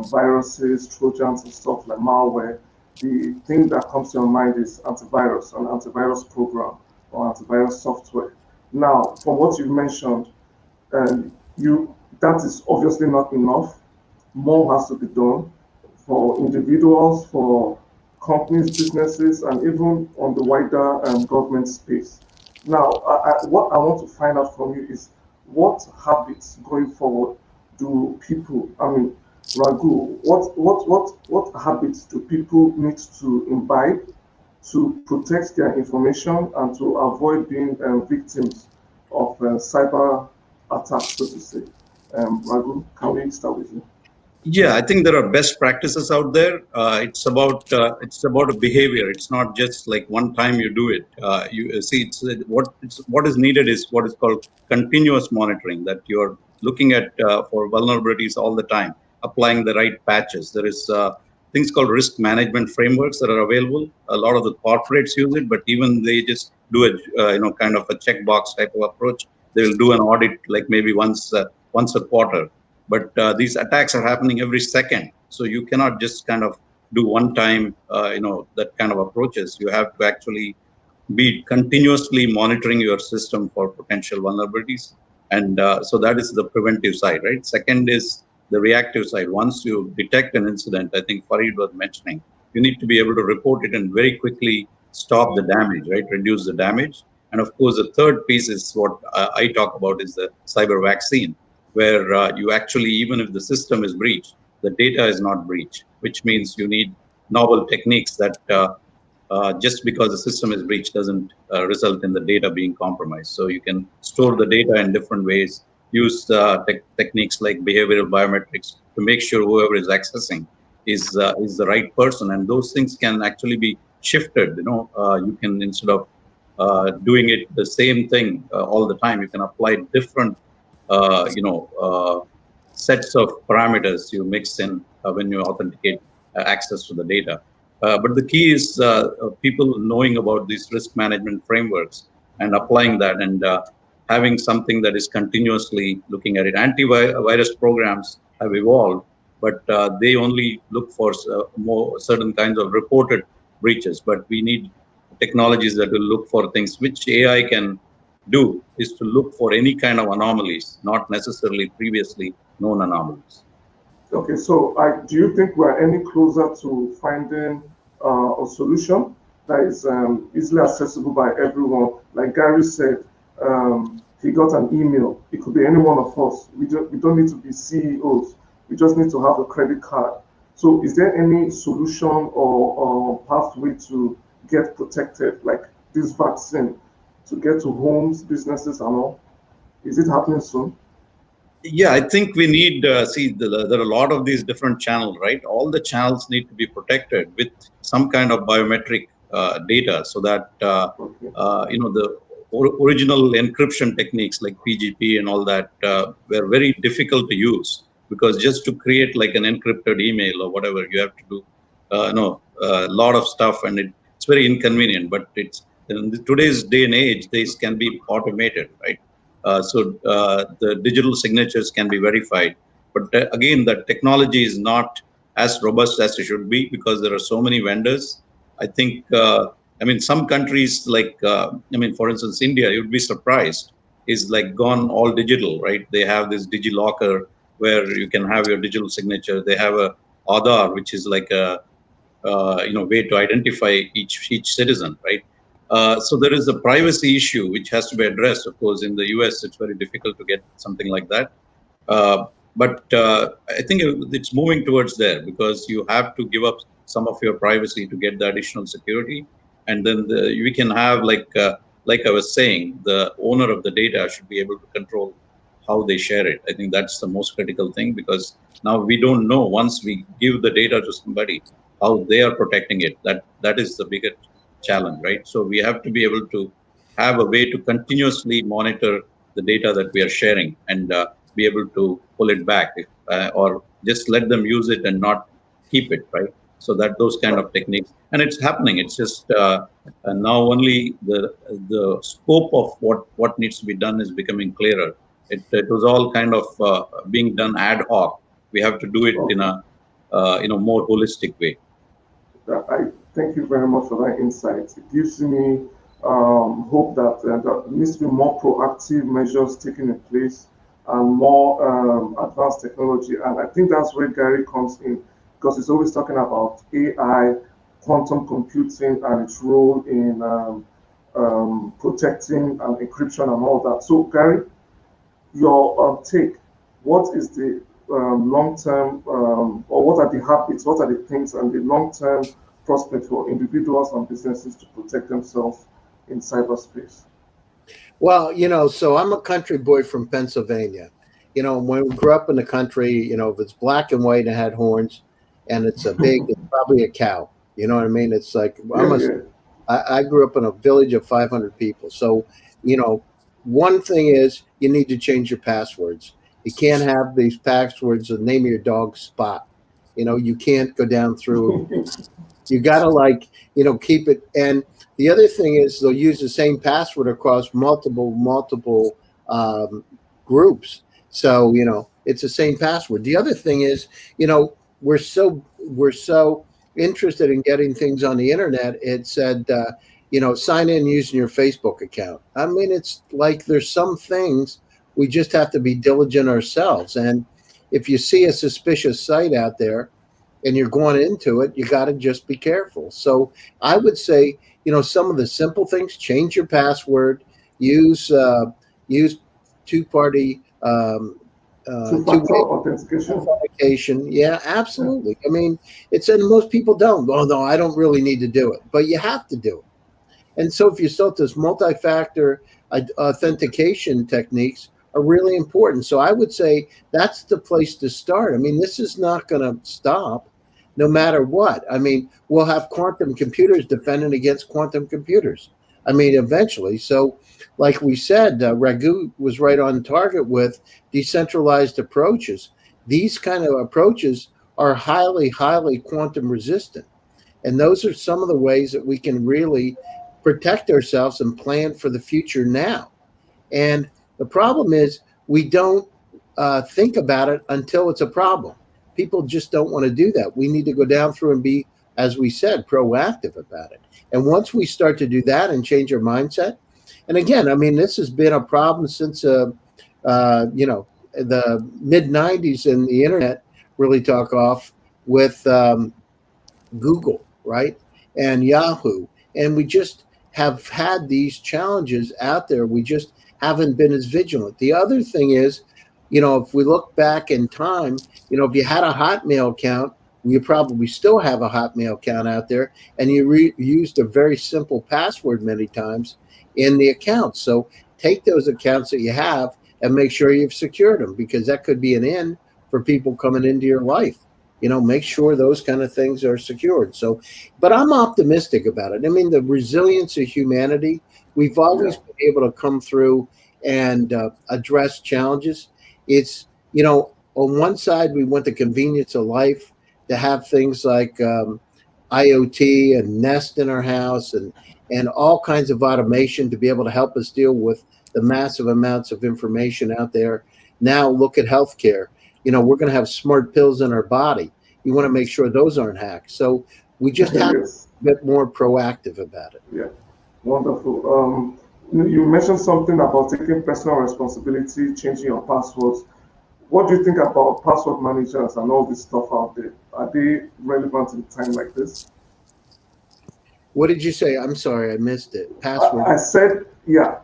viruses, trojans, and stuff like malware. The thing that comes to your mind is antivirus, an antivirus program or antivirus software. Now, from what you've mentioned, that is obviously not enough. More has to be done for individuals, for companies, businesses, and even on the wider government space. Now, what I want to find out from you is what habits going forward do people, Raghu, what habits do people need to imbibe to protect their information and to avoid being victims of cyber attacks, so to say? Raghu, can we start with you? Yeah, I think there are best practices out there. It's about a behavior. It's not just like one time you do it. You see, what is needed is what is called continuous monitoring. That you're looking at for vulnerabilities all the time, applying the right patches. There is things called risk management frameworks that are available. A lot of the corporates use it, but even they just do a kind of a checkbox type of approach. They will do an audit like maybe once a quarter. But these attacks are happening every second. So you cannot just kind of do one time, that kind of approaches. You have to actually be continuously monitoring your system for potential vulnerabilities. And so that is the preventive side, right? Second is the reactive side. Once you detect an incident, I think Farid was mentioning, you need to be able to report it and very quickly stop the damage, right? Reduce the damage. And of course, the third piece is what I talk about is the cyber vaccine, where you actually, even if the system is breached, the data is not breached, which means you need novel techniques that just because the system is breached doesn't result in the data being compromised. So you can store the data in different ways, use techniques like behavioral biometrics to make sure whoever is accessing is the right person. And those things can actually be shifted. You can, instead of doing it the same thing all the time, you can apply different sets of parameters you mix in when you authenticate access to the data. But the key is people knowing about these risk management frameworks and applying that, and having something that is continuously looking at it. Antivirus programs have evolved, but they only look for more certain kinds of reported breaches. But we need technologies that will look for things which AI can do, is to look for any kind of anomalies, not necessarily previously known anomalies. Okay, so do you think we're any closer to finding a solution that is easily accessible by everyone? Like Gary said, he got an email. It could be any one of us. We don't need to be CEOs. We just need to have a credit card. So is there any solution or pathway to get protected, like this vaccine, to get to homes, businesses, and all? Is it happening soon? Yeah, I think we need, there are a lot of these different channels, right? All the channels need to be protected with some kind of biometric data, so that, the original encryption techniques like PGP and all that were very difficult to use, because just to create like an encrypted email or whatever, you have to do, a lot of stuff, and it's very inconvenient, but in today's day and age, this can be automated, right? So the digital signatures can be verified. But again, the technology is not as robust as it should be, because there are so many vendors. I think, some countries like, for instance, India, you'd be surprised, is like gone all digital, right? They have this DigiLocker where you can have your digital signature. They have a Aadhaar, which is like a way to identify each citizen, right? So there is a privacy issue which has to be addressed. Of course, in the US, it's very difficult to get something like that. But I think it's moving towards there, because you have to give up some of your privacy to get the additional security. And then we can have, like I was saying, the owner of the data should be able to control how they share it. I think that's the most critical thing, because now we don't know, once we give the data to somebody, how they are protecting it. That is the biggest challenge, right? So we have to be able to have a way to continuously monitor the data that we are sharing, and be able to pull it back, or just let them use it and not keep it, right? So that those kind of techniques, and it's happening. It's just now only the scope of what needs to be done is becoming clearer. It was all kind of being done ad hoc. We have to do it in a more holistic way. I thank you very much for that insight. It gives me hope that there needs to be more proactive measures taken in place, and more advanced technology. And I think that's where Gary comes in, because he's always talking about AI, quantum computing, and its role in protecting and encryption and all that. So Gary, your take, what is the long-term, or what are the habits, what are the things and the long-term prospects for individuals and businesses to protect themselves in cyberspace? Well, so I'm a country boy from Pennsylvania. When we grew up in the country, if it's black and white and had horns and it's it's probably a cow. You know what I mean? It's like, I grew up in a village of 500 people. So, one thing is you need to change your passwords. You can't have these passwords, the name of your dog Spot. You can't go down through. You got to keep it. And the other thing is they'll use the same password across multiple groups. So, it's the same password. The other thing is, we're so interested in getting things on the internet. It said, sign in using your Facebook account. I mean, it's like there's some things we just have to be diligent ourselves. And if you see a suspicious site out there and you're going into it, you got to just be careful. So I would say, some of the simple things: change your password, use two-party authentication. Yeah, absolutely. I mean, most people don't. Oh no, I don't really need to do it, but you have to do it. And so if you start this multi-factor authentication techniques are really important. So I would say that's the place to start. I mean, this is not going to stop no matter what. I mean, we'll have quantum computers defending against quantum computers. I mean, eventually. So like we said, Raghu was right on target with decentralized approaches. These kind of approaches are highly, highly quantum resistant. And those are some of the ways that we can really protect ourselves and plan for the future now. And the problem is we don't think about it until it's a problem. People just don't want to do that. We need to go down through and be, as we said, proactive about it. And once we start to do that and change our mindset, and again, I mean, this has been a problem since, the mid 90s, and the internet really took off with Google, right? And Yahoo. And we just have had these challenges out there. We just haven't been as vigilant. The other thing is, if we look back in time, if you had a Hotmail account, you probably still have a Hotmail account out there, and you used a very simple password many times in the account. So take those accounts that you have and make sure you've secured them, because that could be an in for people coming into your life. Make sure those kind of things are secured. So, but I'm optimistic about it. I mean, the resilience of humanity, we've always been able to come through and address challenges. It's, on one side, we want the convenience of life to have things like IoT and Nest in our house and all kinds of automation to be able to help us deal with the massive amounts of information out there. Now look at healthcare. We're going to have smart pills in our body. You want to make sure those aren't hacked. So we just have to be a bit more proactive about it. Yeah, wonderful. You mentioned something about taking personal responsibility, changing your passwords. What do you think about password managers and all this stuff out there? Are they relevant in a time like this? What did you say? I'm sorry, I missed it. Password. I said, yeah,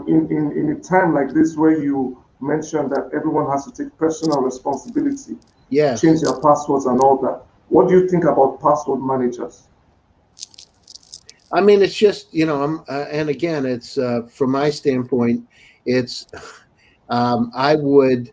in a time like this where you mentioned that everyone has to take personal responsibility, Yes. change their passwords and all that. What do you think about password managers? I mean, it's just, and again, it's from my standpoint, it's I would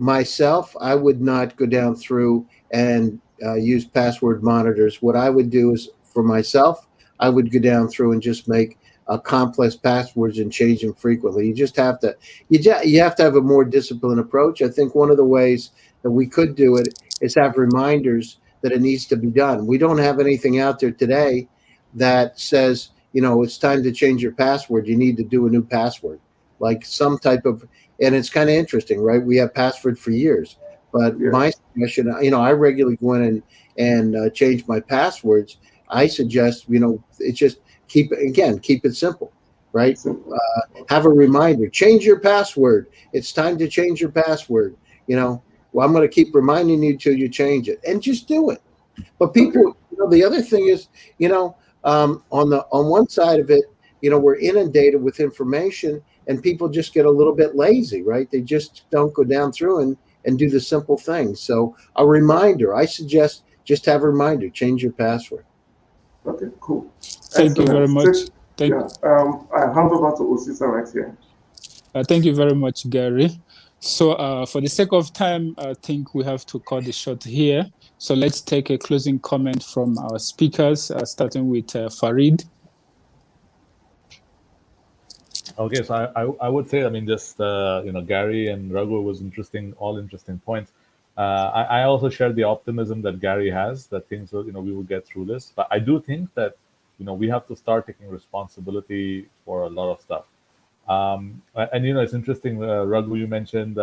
not go down through and use password monitors. What I would do is, for myself, I would go down through and just make complex passwords and change them frequently. You have to have a more disciplined approach. I think one of the ways that we could do it is have reminders that it needs to be done. We don't have anything out there today that says, it's time to change your password. You need to do a new password, like some type of, and it's kind of interesting, right? We have password for years, but my suggestion, I regularly go in and change my passwords. I suggest, it's just keep it simple, right? Have a reminder, change your password. It's time to change your password. I'm going to keep reminding you till you change it, and just do it. But people, the other thing is, on one side of it, we're inundated with information, and people just get a little bit lazy, right? They just don't go down through and do the simple things. So a reminder, I suggest just have a reminder, change your password. Okay, cool. Thank you very much. I hand over to Osita right here. Thank you very much, Gary. So for the sake of time, I think we have to cut the short here. So let's take a closing comment from our speakers, starting with Farid. Okay, so I would say, just Gary and Raghu was all interesting points. I also share the optimism that Gary has, that things will, we will get through this. But I do think that we have to start taking responsibility for a lot of stuff. And it's interesting, Raghu, you mentioned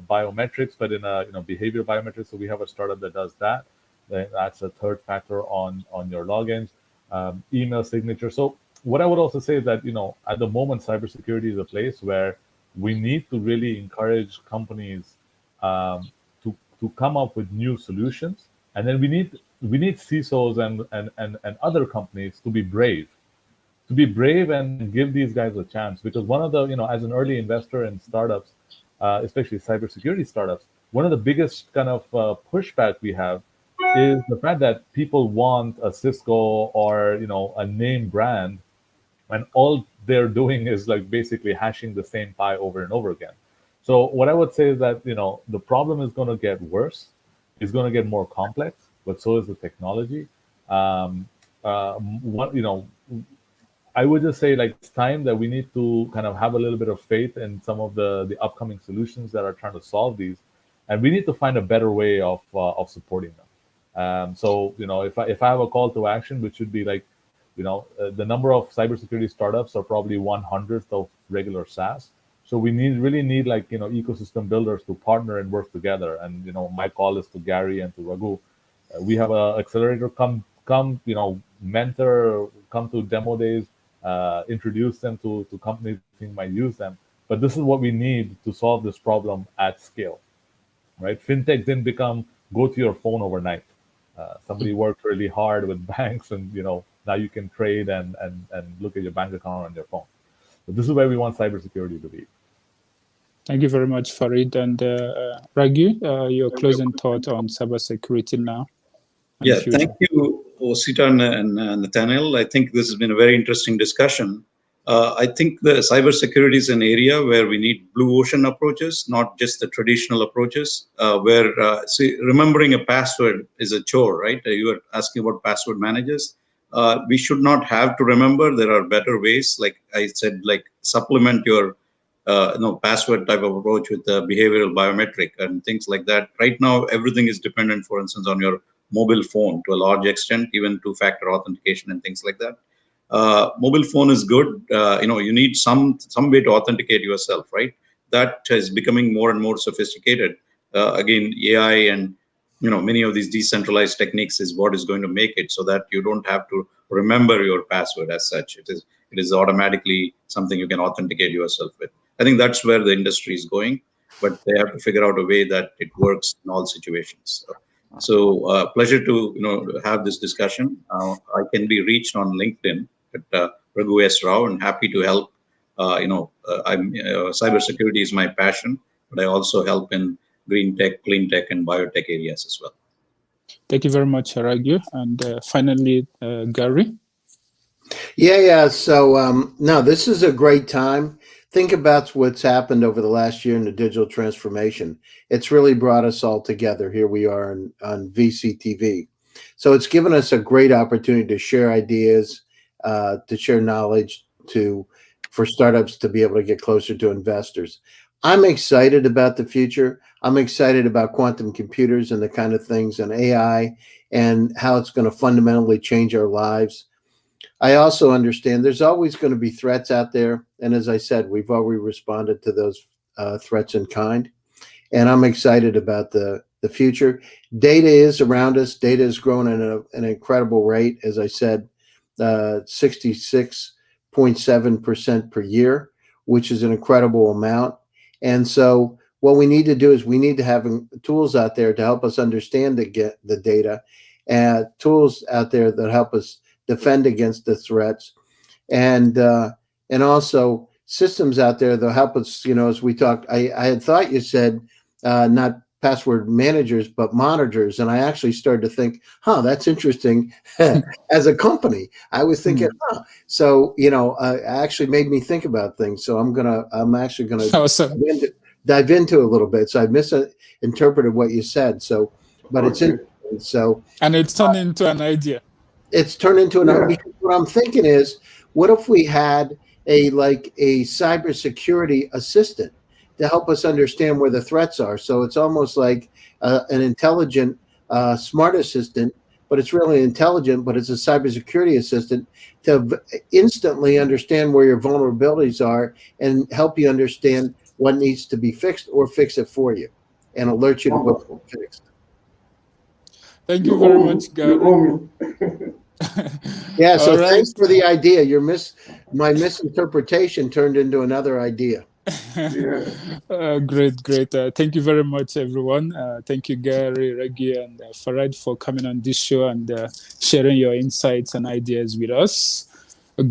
biometrics, but in behavior biometrics. So we have a startup that does that. That's a third factor on your logins, email signature. So what I would also say is that at the moment, cybersecurity is a place where we need to really encourage companies to come up with new solutions, and then we need CISOs and other companies to be brave and give these guys a chance. Because one of the, as an early investor in startups, especially cybersecurity startups, one of the biggest kind of pushback we have is the fact that people want a Cisco or a name brand, when all they're doing is like basically hashing the same pie over and over again. So what I would say is that the problem is going to get worse, it's going to get more complex, but so is the technology. I would just say, like, it's time that we need to kind of have a little bit of faith in some of the upcoming solutions that are trying to solve these, and we need to find a better way of supporting them. So, if I have a call to action, which should be like, the number of cybersecurity startups are probably 1/100th of regular SaaS. So we really need like, ecosystem builders to partner and work together. And, my call is to Gary and to Raghu. We have an accelerator, come, mentor, come to demo days, introduce them to companies who think might use them. But this is what we need to solve this problem at scale, right? Fintech didn't become go to your phone overnight. Somebody worked really hard with banks, and now you can trade and look at your bank account on your phone. So this is where we want cybersecurity to be. Thank you very much, Farid. And Raghu, your closing thought on cybersecurity now. Yeah, thank you, Osita and Nathaniel. I think this has been a very interesting discussion. I think the cybersecurity is an area where we need blue ocean approaches, not just the traditional approaches, where remembering a password is a chore, right? You were asking about password managers. We should not have to remember. There are better ways, like I said, like supplement your password type of approach with the behavioral biometric and things like that. Right now, everything is dependent, for instance, on your mobile phone to a large extent, even two-factor authentication and things like that. Mobile phone is good. You need some way to authenticate yourself, right? That is becoming more and more sophisticated. Again, AI and many of these decentralized techniques is what is going to make it so that you don't have to remember your password as such. It is automatically something you can authenticate yourself with. I think that's where the industry is going, but they have to figure out a way that it works in all situations. So pleasure to have this discussion. I can be reached on LinkedIn at Raghu S. Rao, and happy to help. Cybersecurity is my passion, but I also help in green tech, clean tech, and biotech areas as well. Thank you very much, Raghu. And finally, Gary. Yeah. So no, this is a great time. Think about what's happened over the last year in the digital transformation. It's really brought us all together. Here we are on VCTV. So it's given us a great opportunity to share ideas, to share knowledge, for startups to be able to get closer to investors. I'm excited about the future. I'm excited about quantum computers and the kind of things, and AI, and how it's going to fundamentally change our lives. I also understand there's always going to be threats out there. And as I said, we've already responded to those threats in kind. And I'm excited about the future. Data is around us. Data is growing at an incredible rate. As I said, 66.7% per year, which is an incredible amount. And so what we need to do is we need to have tools out there to help us understand the data, and tools out there that help us defend against the threats, and also systems out there that help us. As we talked, I had thought you said not password managers but monitors, and I actually started to think, that's interesting. As a company, I was thinking, so actually made me think about things. So I'm actually gonna awesome. dive into a little bit. So I misinterpreted what you said. So, but it's interesting. So, and it's turned into an idea. It's turned into an idea. What I'm thinking is, what if we had a cybersecurity assistant to help us understand where the threats are? So it's almost like an intelligent, smart assistant, but it's really intelligent, but it's a cybersecurity assistant to instantly understand where your vulnerabilities are and help you understand what needs to be fixed or fix it for you and alert you to what's fixed. Thank you very much, Gary. Yeah, so thanks for the idea. My misinterpretation turned into another idea. Great. Thank you very much, everyone. Thank you, Gary, Raghu, and Farid for coming on this show and sharing your insights and ideas with us.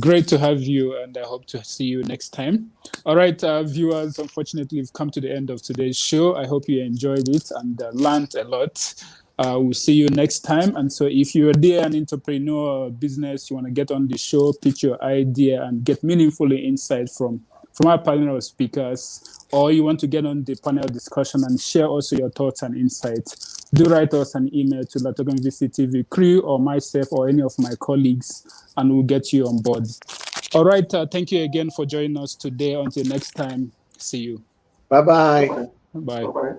Great to have you, and I hope to see you next time. All right, viewers, unfortunately, we've come to the end of today's show. I hope you enjoyed it and learned a lot. We'll see you next time. And so if you're there, an entrepreneur or business, you want to get on the show, pitch your idea, and get meaningful insight from our panel of speakers, or you want to get on the panel discussion and share also your thoughts and insights, do write us an email to Latogan VCTV crew or myself or any of my colleagues, and we'll get you on board. All right. Thank you again for joining us today. Until next time, see you. Bye-bye. Bye.